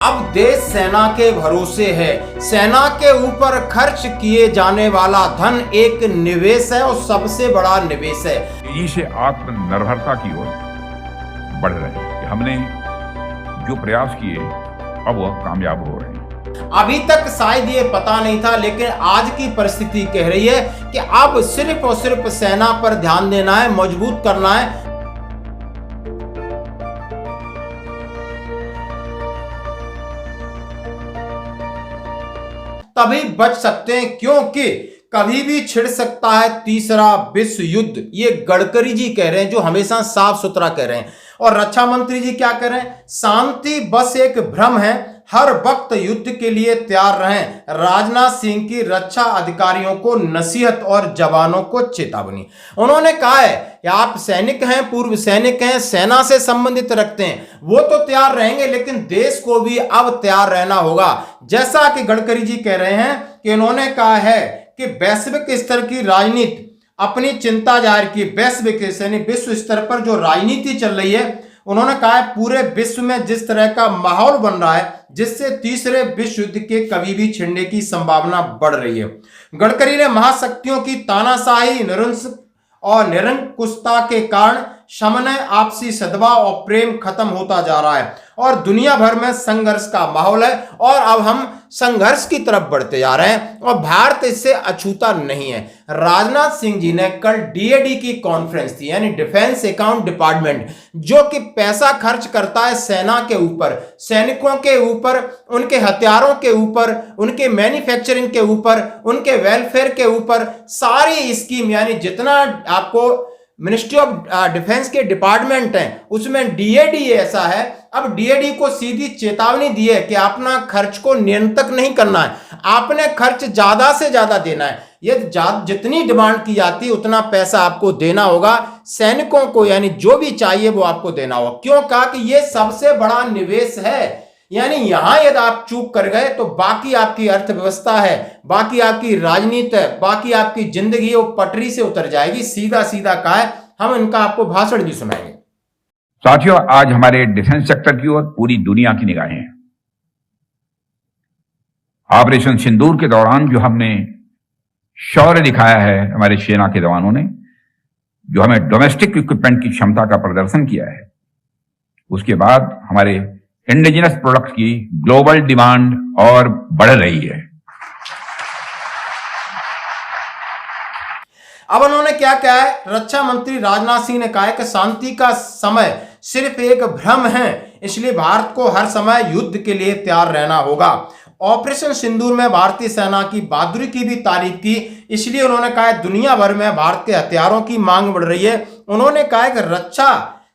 अब देश सेना के भरोसे है। सेना के ऊपर खर्च किए जाने वाला धन एक निवेश है और सबसे बड़ा निवेश है। तेजी से आत्मनिर्भरता की ओर बढ़ रहे हैं। हमने जो प्रयास किए अब वह कामयाब हो रहे हैं। अभी तक शायद ये पता नहीं था, लेकिन आज की परिस्थिति कह रही है कि अब सिर्फ और सिर्फ सेना पर ध्यान देना है, मजबूत करना है। तभी बच सकते हैं, क्योंकि कभी भी छिड़ सकता है तीसरा विश्व युद्ध। ये गडकरी जी कह रहे हैं, जो हमेशा साफ सुथरा कह रहे हैं। और रक्षा मंत्री जी क्या कह रहे हैं? शांति बस एक भ्रम है, हर वक्त युद्ध के लिए तैयार रहें। राजनाथ सिंह की रक्षा अधिकारियों को नसीहत और जवानों को चेतावनी। उन्होंने कहा है कि आप सैनिक हैं, पूर्व सैनिक हैं, सेना से संबंधित रखते हैं, वो तो तैयार रहेंगे, लेकिन देश को भी अब तैयार रहना होगा। जैसा कि गडकरी जी कह रहे हैं कि उन्होंने कहा है कि वैश्विक स्तर की राजनीति अपनी चिंता जाहिर की। वैश्विक यानी विश्व स्तर पर जो राजनीति चल रही है, उन्होंने कहा है पूरे विश्व में जिस तरह का माहौल बन रहा है, जिससे तीसरे विश्व युद्ध के कभी भी छिड़ने की संभावना बढ़ रही है। गडकरी ने महाशक्तियों की तानाशाही, निरंकुशता के कारण समन्वय, आपसी सद्भाव और प्रेम खत्म होता जा रहा है और दुनिया भर में संघर्ष का माहौल है। और अब हम संघर्ष की तरफ बढ़ते जा रहे हैं और भारत इससे अछूता नहीं है। राजनाथ सिंह जी ने कल डीएडी की कॉन्फ्रेंस थी, यानी डिफेंस अकाउंट डिपार्टमेंट, जो कि पैसा खर्च करता है सेना के ऊपर, सैनिकों के ऊपर, उनके हथियारों के ऊपर, उनके मैन्युफैक्चरिंग के ऊपर, उनके वेलफेयर के ऊपर, सारी स्कीम, यानी जितना आपको मिनिस्ट्री ऑफ डिफेंस के डिपार्टमेंट हैं उसमें डीएडी ऐसा है। अब डीएडी को सीधी चेतावनी दी है कि अपना खर्च को नियंत्रित नहीं करना है, आपने खर्च ज्यादा से ज्यादा देना है। यदि जितनी डिमांड की जाती है उतना पैसा आपको देना होगा सैनिकों को, यानी जो भी चाहिए वो आपको देना होगा। क्यों? कहा कि ये सबसे बड़ा निवेश है। यानी यहां यदि आप चूक कर गए तो बाकी आपकी अर्थव्यवस्था है, बाकी आपकी राजनीति है, बाकी आपकी जिंदगी वो पटरी से उतर जाएगी। सीधा सीधा कहा है, हम इनका आपको भाषण भी सुनाएंगे। साथियों, आज हमारे डिफेंस सेक्टर की ओर पूरी दुनिया की निगाहें हैं। ऑपरेशन सिंदूर के दौरान जो हमने शौर्य दिखाया है हमारे सेना के जवानों ने, जो हमें डोमेस्टिक इक्विपमेंट की क्षमता का प्रदर्शन किया है, उसके बाद हमारे इंडिजिनस प्रोडक्ट की ग्लोबल डिमांड और बढ़ रही है। अब उन्होंने क्या कहा है? रक्षा मंत्री राजनाथ सिंह ने कहा है कि शांति का समय सिर्फ एक भ्रम है, इसलिए भारत को हर समय युद्ध के लिए तैयार रहना होगा। ऑपरेशन सिंदूर में भारतीय सेना की बहादुरी की भी तारीफ की, इसलिए उन्होंने कहा है दुनिया भर में भारत के हथियारों की मांग बढ़ रही है। उन्होंने कहा है कि रक्षा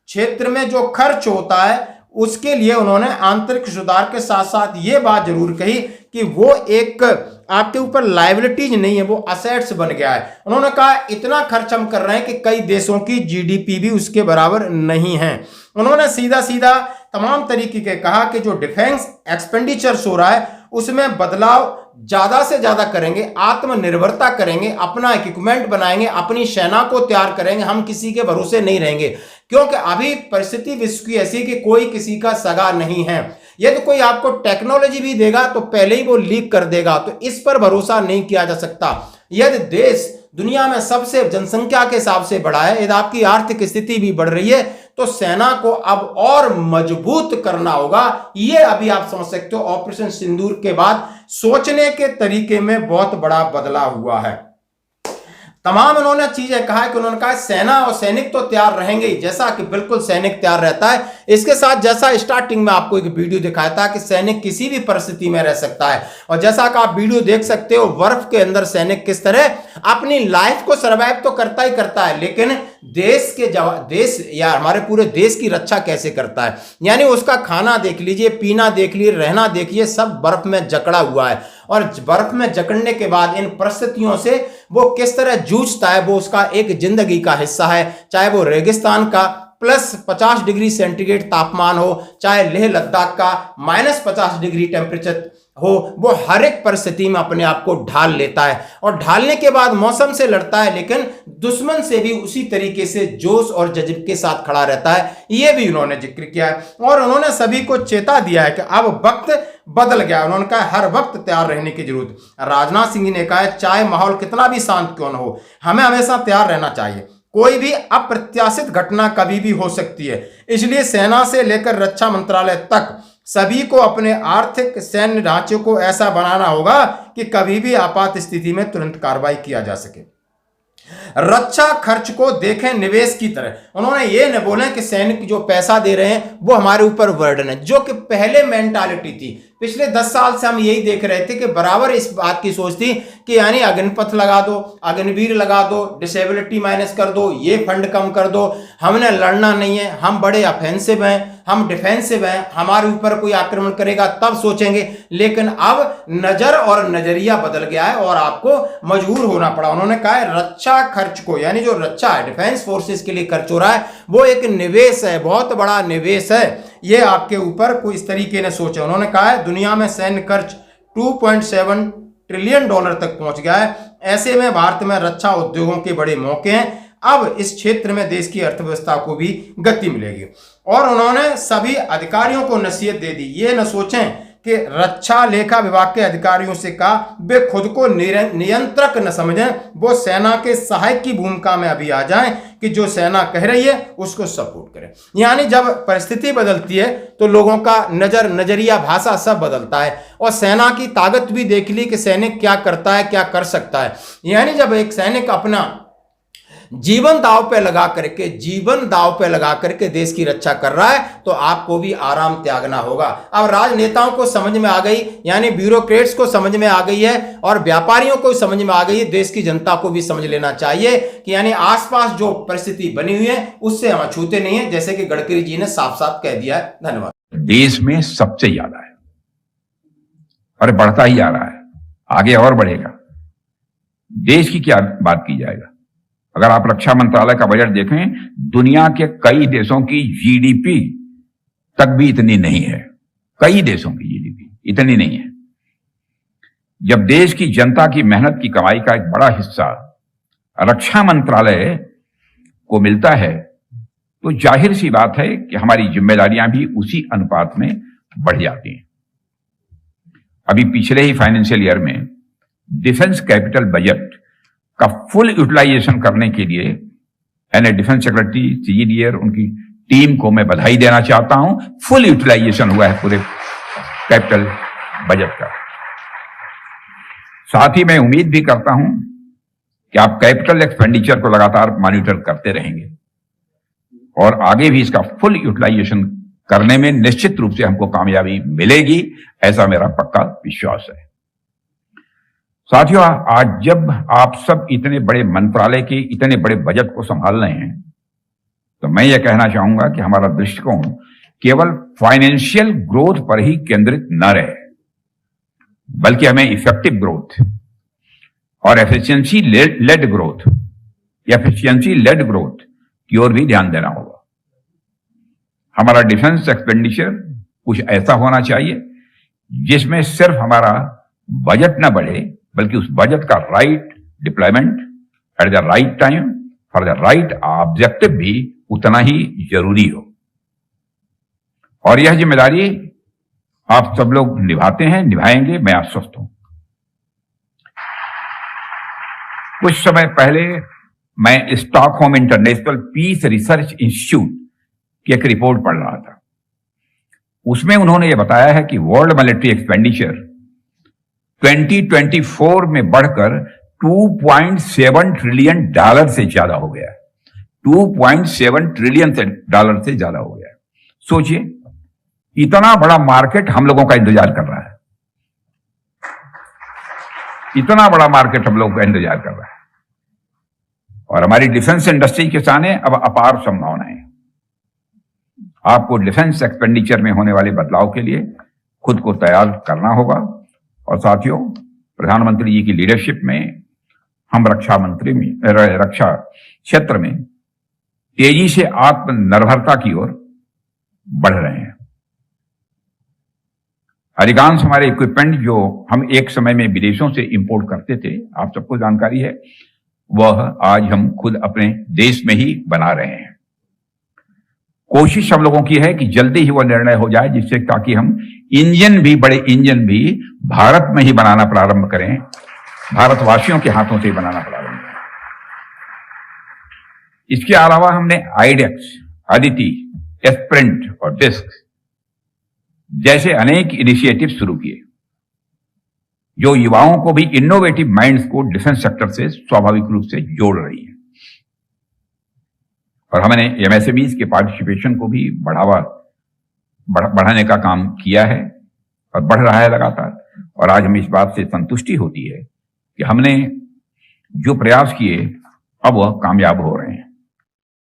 क्षेत्र में जो खर्च होता है उसके लिए उन्होंने आंतरिक सुधार के साथ साथ ये बात जरूर कही कि वो एक आपके ऊपर लायबिलिटीज नहीं है, वो असेट्स बन गया है। उन्होंने कहा इतना खर्च हम कर रहे हैं कि कई देशों की जीडीपी भी उसके बराबर नहीं है। उन्होंने सीधा सीधा तमाम तरीके के कहा कि जो डिफेंस एक्सपेंडिचर्स हो रहा है उसमें बदलाव ज्यादा से ज्यादा करेंगे, आत्मनिर्भरता करेंगे, अपना इक्विपमेंट बनाएंगे, अपनी सेना को तैयार करेंगे, हम किसी के भरोसे नहीं रहेंगे। क्योंकि अभी परिस्थिति विश्व की ऐसी कि कोई किसी का सगा नहीं है। यदि कोई आपको टेक्नोलॉजी भी देगा तो पहले ही वो लीक कर देगा, तो इस पर भरोसा नहीं किया जा सकता। यदि देश दुनिया में सबसे जनसंख्या के हिसाब से बड़ा है, यदि आपकी आर्थिक स्थिति भी बढ़ रही है, तो सेना को अब और मजबूत करना होगा। ये अभी आप समझ सकते हो ऑपरेशन सिंदूर के बाद सोचने के तरीके में बहुत बड़ा बदलाव हुआ है। तमाम उन्होंने चीजें कहा कि उन्होंने कहा सेना और सैनिक तो तैयार रहेंगे ही, जैसा कि बिल्कुल सैनिक तैयार रहता है। इसके साथ जैसा स्टार्टिंग में आपको एक वीडियो दिखाया था कि सैनिक किसी भी परिस्थिति में रह सकता है, और जैसा कि आप वीडियो देख सकते हो बर्फ के अंदर सैनिक किस तरह अपनी लाइफ को सर्वाइव तो करता ही करता है, लेकिन देश या हमारे पूरे देश की रक्षा कैसे करता है। यानी उसका खाना देख लीजिए, पीना देख लीजिए, रहना देखिए, सब बर्फ में जकड़ा हुआ है। और बर्फ में जकड़ने के बाद इन परिस्थितियों से वो किस तरह जूझता है, वो उसका एक जिंदगी का हिस्सा है। चाहे वो रेगिस्तान का +50 डिग्री सेंटीग्रेड तापमान हो, चाहे लेह लद्दाख का -50 डिग्री टेम्परेचर हो वो हर एक परिस्थिति में अपने आप को ढाल लेता है और ढालने के बाद मौसम से लड़ता है, लेकिन दुश्मन से भी उसी तरीके से जोश और जज्बे के साथ खड़ा रहता है। ये भी उन्होंने जिक्र किया है और उन्होंने सभी को चेता दिया है कि अब वक्त बदल गया। उन्होंने कहा हर वक्त तैयार रहने की जरूरत। राजनाथ सिंह ने कहा चाहे माहौल कितना भी शांत क्यों न हो, हमें हमेशा तैयार रहना चाहिए। कोई भी अप्रत्याशित घटना कभी भी हो सकती है, इसलिए सेना से लेकर रक्षा मंत्रालय तक सभी को अपने आर्थिक सैन्य ढांचे को ऐसा बनाना होगा कि कभी भी आपात स्थिति में तुरंत कार्रवाई किया जा सके। रक्षा खर्च को देखें निवेश की तरह। उन्होंने ये न बोले कि सैनिक जो पैसा दे रहे हैं वो हमारे ऊपर बर्डन है, जो कि पहले मेंटालिटी थी। पिछले 10 साल से हम यही देख रहे थे कि बराबर इस बात की सोच थी कि यानी अग्निपथ लगा दो, अग्निवीर लगा दो, डिसेबिलिटी माइनस कर दो, ये फंड कम कर दो, हमने लड़ना नहीं है, हम बड़े ऑफेंसिव हैं, हम डिफेंसिव हैं, हमारे ऊपर कोई आक्रमण करेगा तब सोचेंगे। लेकिन अब नजर और नजरिया बदल गया है और आपको मजबूर होना पड़ा। उन्होंने कहा है रक्षा खर्च को, यानी जो रक्षा है, डिफेंस फोर्सेस के लिए खर्च हो रहा है, वो एक निवेश है, बहुत बड़ा निवेश है। ये आपके ऊपर कोई इस तरीके ने सोचे। उन्होंने कहा है दुनिया में सैन्य खर्च 2.7 ट्रिलियन डॉलर तक पहुंच गया है। ऐसे में भारत में रक्षा उद्योगों के बड़े मौके हैं। अब इस क्षेत्र में देश की अर्थव्यवस्था को भी गति मिलेगी। और उन्होंने सभी अधिकारियों को नसीहत दे दी, ये न सोचें कि रक्षा लेखा विभाग के अधिकारियों से कहा वे खुद को नियंत्रक न समझें, वो सेना के सहायक की भूमिका में अभी आ जाएं कि जो सेना कह रही है उसको सपोर्ट करें। यानी जब परिस्थिति बदलती है तो लोगों का नजरिया, भाषा सब बदलता है और सेना की ताकत भी देख ली कि सैनिक क्या करता है, क्या कर सकता है। यानी जब एक सैनिक अपना जीवन दांव पे लगा करके देश की रक्षा कर रहा है तो आपको भी आराम त्यागना होगा। अब राजनेताओं को समझ में आ गई, यानी ब्यूरोक्रेट्स को समझ में आ गई है और व्यापारियों को समझ में आ गई है, देश की जनता को भी समझ लेना चाहिए कि यानी आसपास जो परिस्थिति बनी हुई है उससे हम छूते नहीं है, जैसे कि गडकरी जी ने साफ साफ कह दिया है। धन्यवाद। देश में सबसे ज्यादा है और बढ़ता ही जा रहा है, आगे और बढ़ेगा। देश की क्या बात की जाएगा। अगर आप रक्षा मंत्रालय का बजट देखें, दुनिया के कई देशों की जीडीपी तक भी इतनी नहीं है। कई देशों की जीडीपी इतनी नहीं है। जब देश की जनता की मेहनत की कमाई का एक बड़ा हिस्सा रक्षा मंत्रालय को मिलता है तो जाहिर सी बात है कि हमारी जिम्मेदारियां भी उसी अनुपात में बढ़ जाती हैं। अभी पिछले ही फाइनेंशियल ईयर में डिफेंस कैपिटल बजट का फुल यूटिलाइजेशन करने के लिए यानी डिफेंस सेक्रेटरी CGDR उनकी टीम को मैं बधाई देना चाहता हूं। फुल यूटिलाइजेशन हुआ है पूरे कैपिटल बजट का। साथ ही मैं उम्मीद भी करता हूं कि आप कैपिटल एक्सपेंडिचर को लगातार मॉनिटर करते रहेंगे और आगे भी इसका फुल यूटिलाइजेशन करने में निश्चित रूप से हमको कामयाबी मिलेगी, ऐसा मेरा पक्का विश्वास है। साथियों, आज जब आप सब इतने बड़े मंत्रालय के इतने बड़े बजट को संभाल रहे हैं तो मैं यह कहना चाहूंगा कि हमारा दृष्टिकोण केवल फाइनेंशियल ग्रोथ पर ही केंद्रित न रहे, बल्कि हमें इफेक्टिव ग्रोथ और एफिशिएंसी लेड ग्रोथ की ओर भी ध्यान देना होगा। हमारा डिफेंस एक्सपेंडिचर कुछ ऐसा होना चाहिए जिसमें सिर्फ हमारा बजट न बढ़े, बल्कि उस बजट का right deployment at the right time for the right objective भी उतना ही जरूरी हो। और यह जिम्मेदारी आप सब लोग निभाते हैं, निभाएंगे, मैं आश्वस्त हूं। कुछ समय पहले मैं Stockholm International Peace Research Institute की एक रिपोर्ट पढ़ रहा था। उसमें उन्होंने यह बताया है कि वर्ल्ड मिलिट्री एक्सपेंडिचर 2024 में बढ़कर 2.7 ट्रिलियन डॉलर से ज्यादा हो गया है। 2.7 ट्रिलियन डॉलर से ज्यादा हो गया है। सोचिए, इतना बड़ा मार्केट हम लोगों का इंतजार कर रहा है। इतना बड़ा मार्केट हम लोगों का इंतजार कर रहा है और हमारी डिफेंस इंडस्ट्री के सामने अब अपार संभावनाएं। आपको डिफेंस एक्सपेंडिचर में होने वाले बदलाव के लिए खुद को तैयार करना होगा। और साथियों, प्रधानमंत्री जी की लीडरशिप में हम रक्षा क्षेत्र में तेजी से आत्मनिर्भरता की ओर बढ़ रहे हैं। अधिकांश हमारे इक्विपमेंट जो हम एक समय में विदेशों से इंपोर्ट करते थे, आप सबको जानकारी है, वह आज हम खुद अपने देश में ही बना रहे हैं। कोशिश हम लोगों की है कि जल्दी ही वह निर्णय हो जाए, जिससे ताकि हम बड़े इंजन भी भारत में ही बनाना प्रारंभ करें, भारतवासियों के हाथों से बनाना प्रारंभ करें। इसके अलावा हमने आइडेक्स, अदिति, एस्प्रिंट और डिस्क जैसे अनेक इनिशिएटिव शुरू किए, जो युवाओं को भी इनोवेटिव माइंड्स को डिफेंस सेक्टर से स्वाभाविक रूप से जोड़ रही है। और हमने एमएसएमईज के पार्टिसिपेशन को भी बढ़ाने का काम किया है और बढ़ रहा है लगातार। और आज हमें इस बात से संतुष्टि होती है कि हमने जो प्रयास किए अब वह कामयाब हो रहे हैं।